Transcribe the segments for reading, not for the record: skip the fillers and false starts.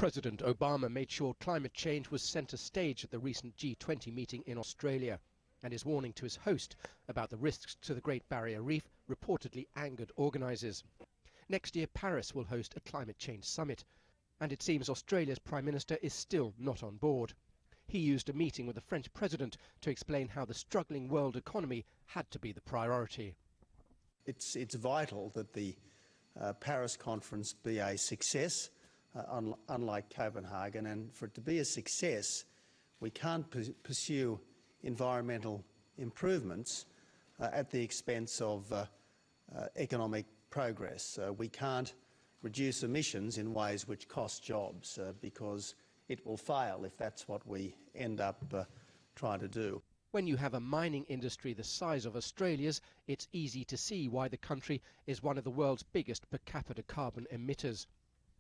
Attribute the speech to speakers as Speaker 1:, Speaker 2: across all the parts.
Speaker 1: President Obama made sure climate change was centre stage at the recent G20 meeting in Australia, and his warning to his host about the risks to the Great Barrier Reef reportedly angered organisers. Next year, Paris will host a climate change summit, and it seems Australia's Prime Minister is still not on board. He used a meeting with the French President to explain how the struggling world economy had to be the priority.
Speaker 2: It's vital that the Paris conference be a success, unlike Copenhagen, and for it to be a success, we can't pursue environmental improvements at the expense of economic progress. We can't reduce emissions in ways which cost jobs because it will fail if that's what we end up trying to do.
Speaker 1: When you have a mining industry the size of Australia's, it's easy to see why the country is one of the world's biggest per capita carbon emitters.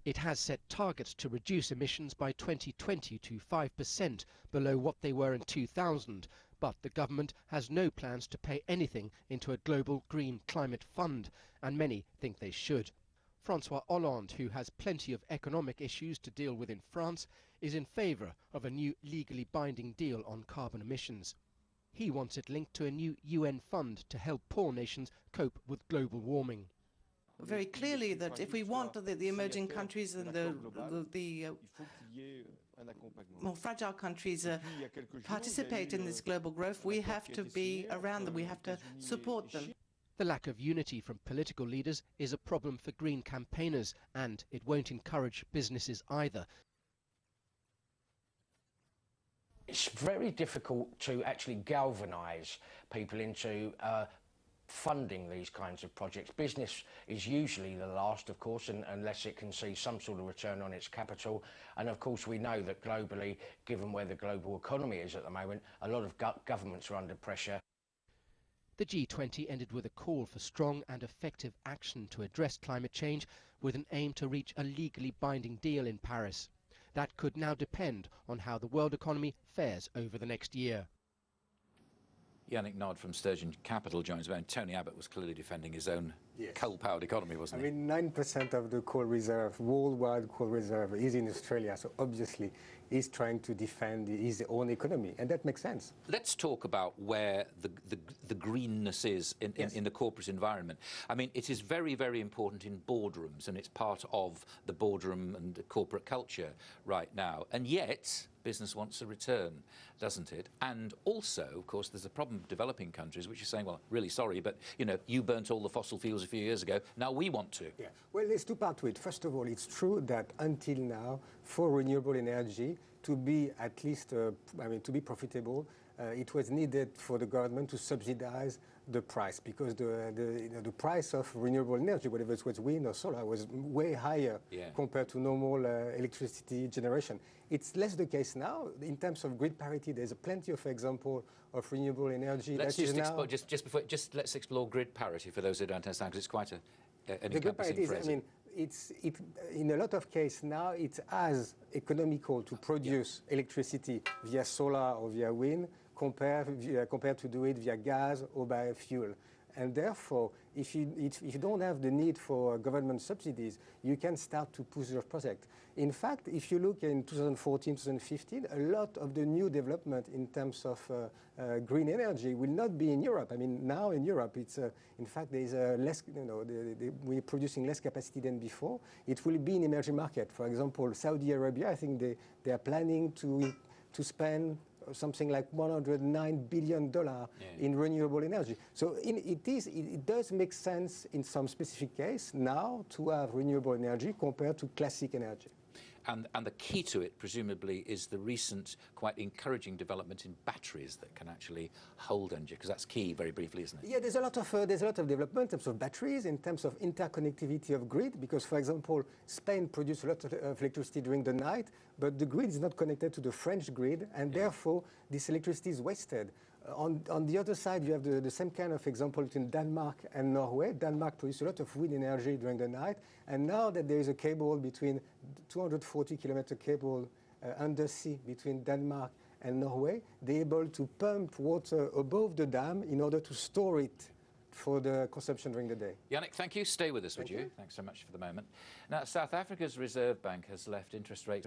Speaker 1: It has set targets to reduce emissions by 2020 to 5% below what they were in 2000, but the government has no plans to pay anything into a global green climate fund, and many think they should. François Hollande, who has plenty of economic issues to deal with in France, is in favour of a new legally binding deal on carbon emissions. He wants it linked to a new UN fund to help poor nations cope with global warming.
Speaker 3: Very clearly that if we want the emerging countries and the more fragile countries participate in this global growth, we have to be around them, we have to support them.
Speaker 1: The lack of unity from political leaders is a problem for green campaigners, and it won't encourage businesses either.
Speaker 4: It's very difficult to actually galvanise people into funding these kinds of projects. Business is usually the last, of course, unless it can see some sort of return on its capital. And of course, we know that globally, given where the global economy is at the moment, a lot of governments are under pressure.
Speaker 1: The G20 ended with a call for strong and effective action to address climate change, with an aim to reach a legally binding deal in Paris. That could now depend on how the world economy fares over the next year.
Speaker 5: Yannick Naud from Sturgeon Capital joins me, and Tony Abbott was clearly defending his own coal-powered economy, wasn't he?
Speaker 6: I mean, 9% of the coal reserve, worldwide coal reserve, is in Australia, so obviously he's trying to defend his own economy, and that makes sense.
Speaker 5: Let's talk about where the greenness is in the corporate environment. I mean, it is very, very important in boardrooms, and it's part of the boardroom and corporate culture right now, and yet business wants a return, doesn't it? And also, of course, there's a problem of developing countries which are saying, well, really sorry, but, you know, you burnt all the fossil fuels a few years ago, now we want to.
Speaker 6: Yeah. Well, there's two parts to it. First of all, it's true that until now, for renewable energy to be at least, to be profitable, it was needed for the government to subsidize the price, because the price of renewable energy, whether it was wind or solar, was way higher compared to normal electricity generation. It's less the case now. In terms of grid parity, there's plenty of examples of renewable energy.
Speaker 5: Let's just let's explore grid parity for those who don't understand, because it's quite an encompassing phrase.
Speaker 6: I mean, in a lot of cases now, it's as economical to produce electricity via solar or via wind compared to do it via gas or biofuel. And therefore, if you don't have the need for government subsidies, you can start to push your project. In fact, if you look in 2014, 2015, a lot of the new development in terms of green energy will not be in Europe. I mean, now in Europe, it's in fact there is less. We're producing less capacity than before. It will be in emerging market. For example, Saudi Arabia, I think they are planning to spend something like $109 billion in renewable energy. So it does make sense in some specific case now to have renewable energy compared to classic energy.
Speaker 5: And the key to it, presumably, is the recent, quite encouraging development in batteries that can actually hold energy, because that's key, very briefly, isn't it?
Speaker 6: Yeah, there's a lot of development in terms of batteries, in terms of interconnectivity of grid, because, for example, Spain produces a lot of electricity during the night, but the grid is not connected to the French grid, and therefore this electricity is wasted. On the other side, you have the same kind of example between Denmark and Norway. Denmark produces a lot of wind energy during the night, and now that there is a cable between 240-kilometer cable undersea between Denmark and Norway, they're able to pump water above the dam in order to store it for the consumption during the day.
Speaker 5: Yannick, thank you. Stay with us, would you? Thanks so much for the moment. Now, South Africa's Reserve Bank has left interest rates